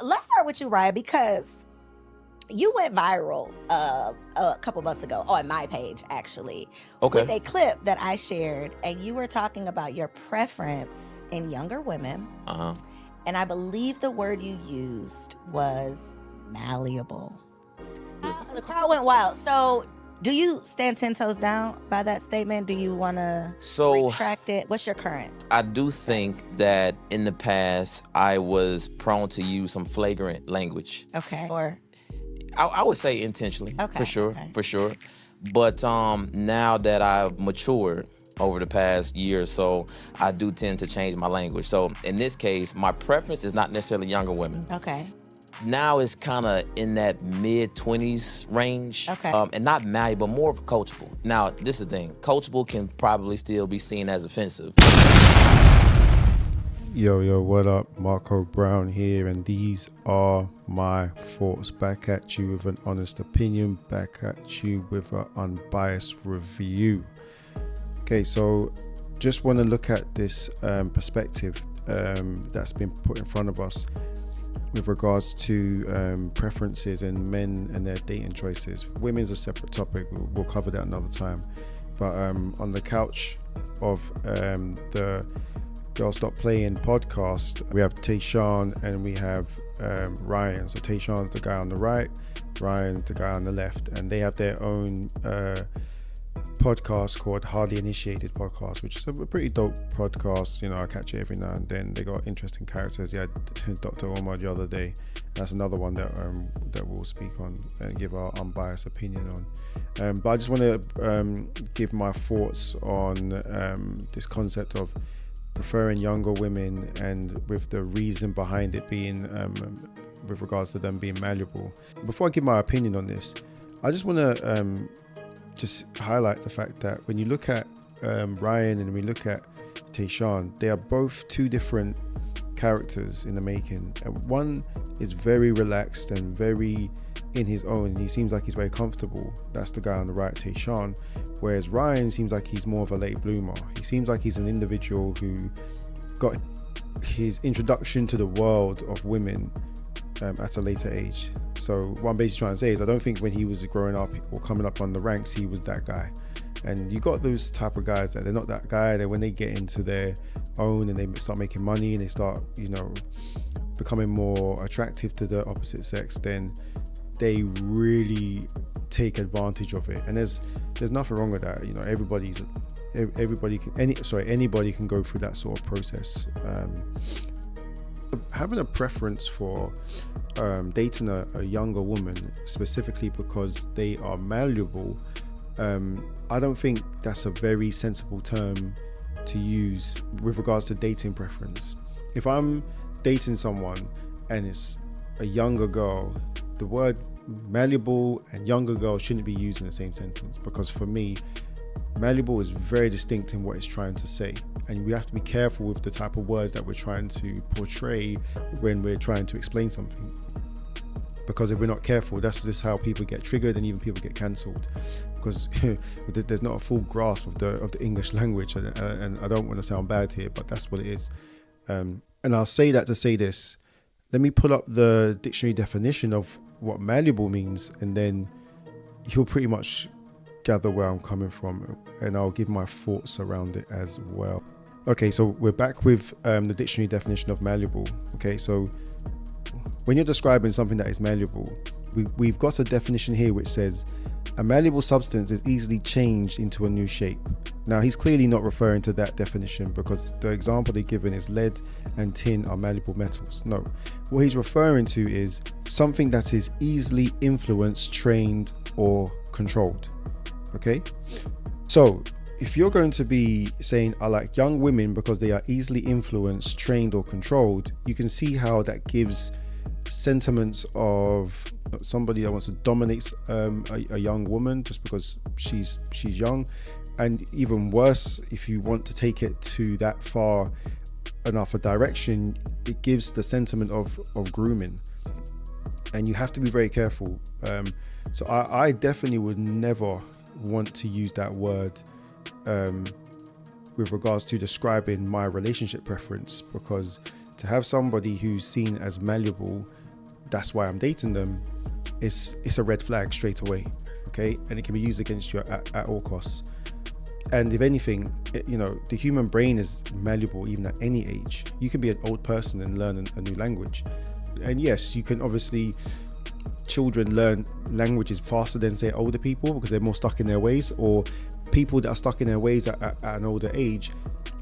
Let's start with you, Ryan, because you went viral a couple months ago on my page, actually, with a clip that I shared, and you were talking about your preference in younger women. And I believe the word you used was malleable. The crowd went wild. So do you stand 10 toes down by that statement? Do you want to retract it? What's your current? I do think that in the past, I was prone to use some flagrant language. Okay. Or I would say intentionally, okay, for sure. But now that I've matured over the past year or so, I do tend to change my language. So in this case, my preference is not necessarily younger women. Okay. Now it's kind of in that mid-20s range. Okay. And not malleable, more of coachable. Now, this is the thing. Coachable can probably still be seen as offensive. Yo, what up? Marco Brown here, and these are my thoughts. Back at you with an honest opinion, back at you with an unbiased review. Okay, so just want to look at this perspective that's been put in front of us with regards to preferences in men and their dating choices. Women's a separate topic, we'll cover that another time. But on the couch of the Girl Stop Playing podcast, we have Tayshawn and we have Ryan. So Tayshawn's the guy on the right, Ryan's the guy on the left, and they have their own podcast called Hardly Initiated Podcast, which is a pretty dope podcast. You know, I catch it every now and then. They got interesting characters. Yeah, Dr. Omar the other day. That's another one that we'll speak on and give our unbiased opinion on. But I just want to give my thoughts on this concept of preferring younger women, and with the reason behind it being with regards to them being malleable. Before I give my opinion on this, I just want to just highlight the fact that when you look at Ryan and we look at Tayshawn, they are both two different characters in the making. And one is very relaxed and very in his own. He seems like he's very comfortable. That's the guy on the right, Tayshawn. Whereas Ryan seems like he's more of a late bloomer. He seems like he's an individual who got his introduction to the world of women at a later age. So what I'm basically trying to say is I don't think when he was growing up or coming up on the ranks, he was that guy. And you got those type of guys that they're not that guy. That when they get into their own and they start making money and they start, you know, becoming more attractive to the opposite sex, then they really take advantage of it. And there's nothing wrong with that. You know, anybody can go through that sort of process. Having a preference for dating a younger woman specifically because they are malleable, I don't think that's a very sensible term to use with regards to dating preference. If I'm dating someone and it's a younger girl, the word malleable and younger girl shouldn't be used in the same sentence, because for me, malleable is very distinct in what it's trying to say, and we have to be careful with the type of words that we're trying to portray when we're trying to explain something, because if we're not careful, that's just how people get triggered and even people get cancelled, because there's not a full grasp of the English language, and I don't want to sound bad here, but that's what it is. And I'll say that to say this. Let me pull up the dictionary definition of what malleable means, and then you'll pretty much gather where I'm coming from, and I'll give my thoughts around it as well. Okay, so we're back with the dictionary definition of malleable. Okay, so when you're describing something that is malleable, we've got a definition here which says a malleable substance is easily changed into a new shape. Now, he's clearly not referring to that definition, because the example they're given is lead and tin are malleable metals. No, what he's referring to is something that is easily influenced, trained, or controlled. Okay, so if you're going to be saying I like young women because they are easily influenced, trained, or controlled, you can see how that gives sentiments of somebody that wants to dominate a young woman just because she's young. And even worse, if you want to take it to that far enough a direction, it gives the sentiment of grooming, and you have to be very careful. So I definitely would never want to use that word with regards to describing my relationship preference, because To have somebody who's seen as malleable, that's why I'm dating them, it's a red flag straight away, okay? And it can be used against you at all costs. And if anything, the human brain is malleable even at any age. You can be an old person and learn a new language. And yes, you can obviously, children learn languages faster than, say, older people because they're more stuck in their ways, or people that are stuck in their ways at an older age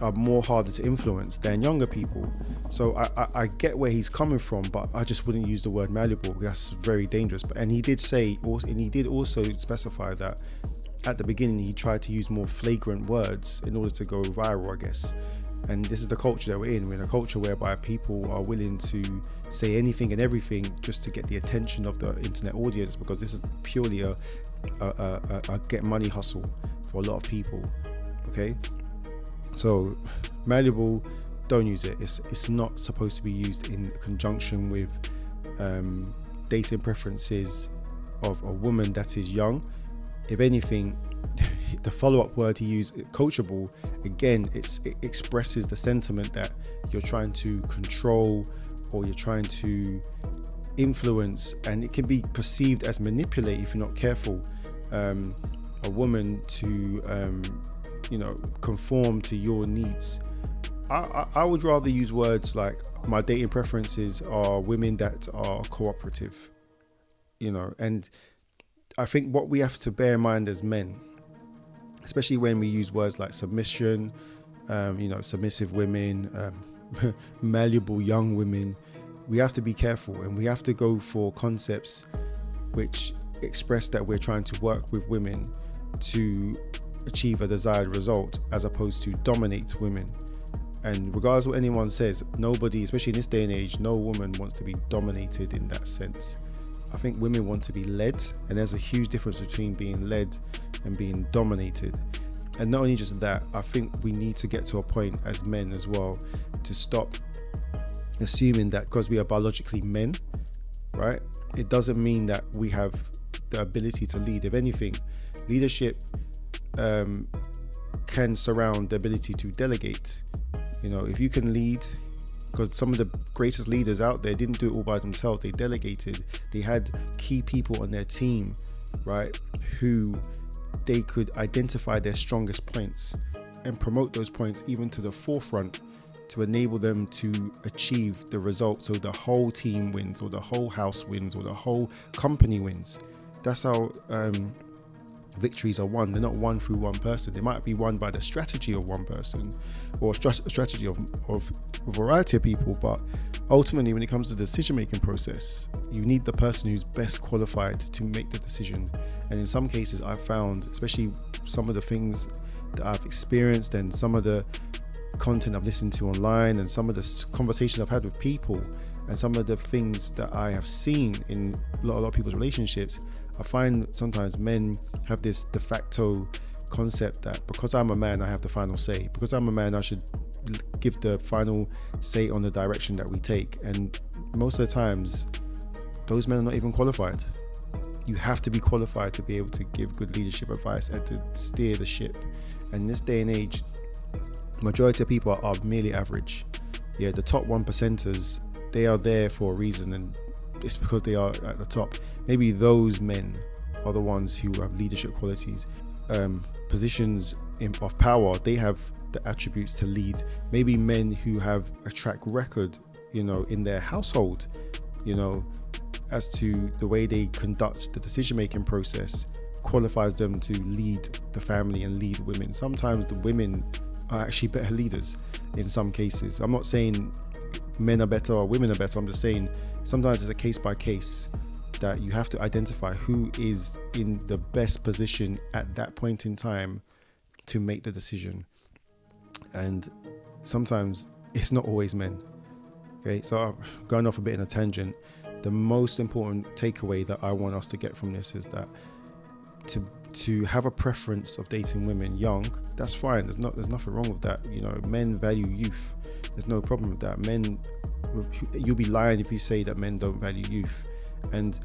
are more harder to influence than younger people. So I get where he's coming from, but I just wouldn't use the word malleable. That's very dangerous. And he did also specify that at the beginning he tried to use more flagrant words in order to go viral, I guess. And this is the culture that we're in. We're in a culture whereby people are willing to say anything and everything just to get the attention of the internet audience, because this is purely a get money hustle for a lot of people. Okay, so malleable, don't use it. It's not supposed to be used in conjunction with dating preferences of a woman that is young. If anything, the follow-up word he used, coachable, again, it expresses the sentiment that you're trying to control or you're trying to influence, and it can be perceived as manipulate if you're not careful. A woman to conform to your needs. I would rather use words like, my dating preferences are women that are cooperative, and I think what we have to bear in mind as men, especially when we use words like submission, submissive women, malleable young women, we have to be careful, and we have to go for concepts which express that we're trying to work with women to achieve a desired result, as opposed to dominate women. And regardless of what anyone says, nobody, especially in this day and age, no woman wants to be dominated in that sense. I think women want to be led, and there's a huge difference between being led and being dominated. And not only just that, I think we need to get to a point as men as well to stop assuming that because we are biologically men, right, it doesn't mean that we have the ability to lead. If anything, leadership can surround the ability to delegate. If you can lead, because some of the greatest leaders out there didn't do it all by themselves, they delegated. They had key people on their team, right, who they could identify their strongest points and promote those points even to the forefront to enable them to achieve the result. So the whole team wins, or the whole house wins, or the whole company wins. That's how victories are won. They're not won through one person. They might be won by the strategy of one person, or a strategy of a variety of people, but ultimately when it comes to the decision-making process, you need the person who's best qualified to make the decision. And in some cases, I've found, especially some of the things that I've experienced and some of the content I've listened to online and some of the conversations I've had with people and some of the things that I have seen in a lot of people's relationships, I find sometimes men have this de facto concept that because I'm a man, I have the final say. Because I'm a man, I should give the final say on the direction that we take. And most of the times, those men are not even qualified. You have to be qualified to be able to give good leadership advice and to steer the ship. And in this day and age, majority of people are merely average. Yeah, the top 1%ers, they are there for a reason, and it's because they are at the top. Maybe those men are the ones who have leadership qualities, positions of power. They have the attributes to lead. Maybe men who have a track record, in their household, as to the way they conduct the decision-making process, qualifies them to lead the family and lead women. Sometimes the women are actually better leaders in some cases. I'm not saying men are better or women are better. I'm just saying sometimes it's a case by case that you have to identify who is in the best position at that point in time to make the decision. And sometimes it's not always men. Okay, so I'm going off a bit in a tangent. The most important takeaway that I want us to get from this is that to have a preference of dating women young, that's fine. There's nothing wrong with that. Men value youth. There's no problem with that. Men, you'll be lying if you say that men don't value youth. And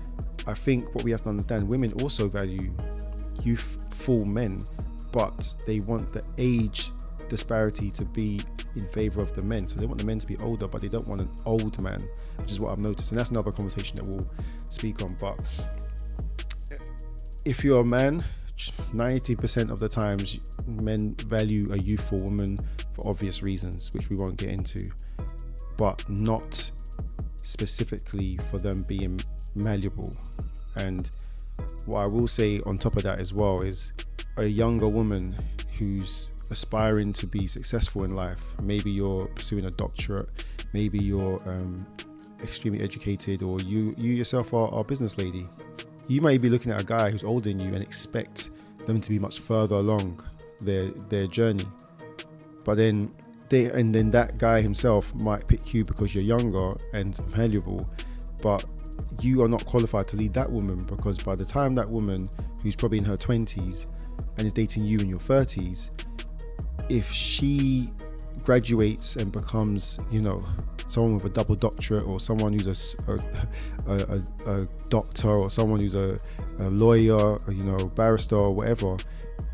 I think what we have to understand, women also value youthful men, but they want the age disparity to be in favor of the men. So they want the men to be older, but they don't want an old man, which is what I've noticed. And that's another conversation that we'll speak on. But if you're a man, 90% of the times men value a youthful woman for obvious reasons, which we won't get into, but not specifically for them being malleable. And what I will say on top of that as well is a younger woman who's aspiring to be successful in life. Maybe you're pursuing a doctorate, maybe you're extremely educated, or you yourself are a business lady. You may be looking at a guy who's older than you and expect them to be much further along their journey, but then that guy himself might pick you because you're younger and malleable, but you are not qualified to lead that woman, because by the time that woman, who's probably in her 20s and is dating you in your 30s, if she graduates and becomes, someone with a double doctorate, or someone who's a doctor, or someone who's a lawyer, barrister or whatever,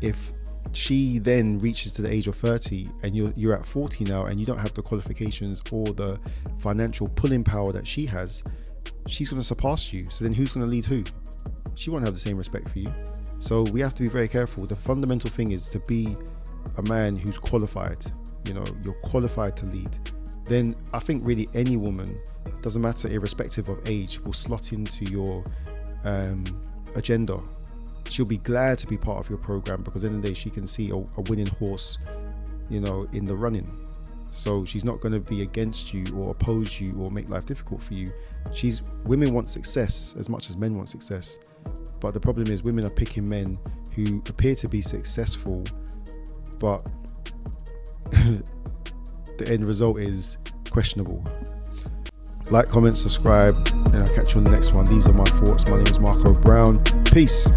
if she then reaches to the age of 30 and you're at 40 now and you don't have the qualifications or the financial pulling power that she has, she's going to surpass you. So then who's going to lead who? She won't have the same respect for you. So we have to be very careful. The fundamental thing is to be a man who's qualified. You're qualified to lead. Then I think really any woman, doesn't matter, irrespective of age, will slot into your agenda. She'll be glad to be part of your program, because at the end of the day she can see a winning horse, in the running. So she's not going to be against you or oppose you or make life difficult for you. Women want success as much as men want success. But the problem is women are picking men who appear to be successful, but the end result is questionable. Like, comment, subscribe, and I'll catch you on the next one. These are my thoughts. My name is Marco Brown. Peace.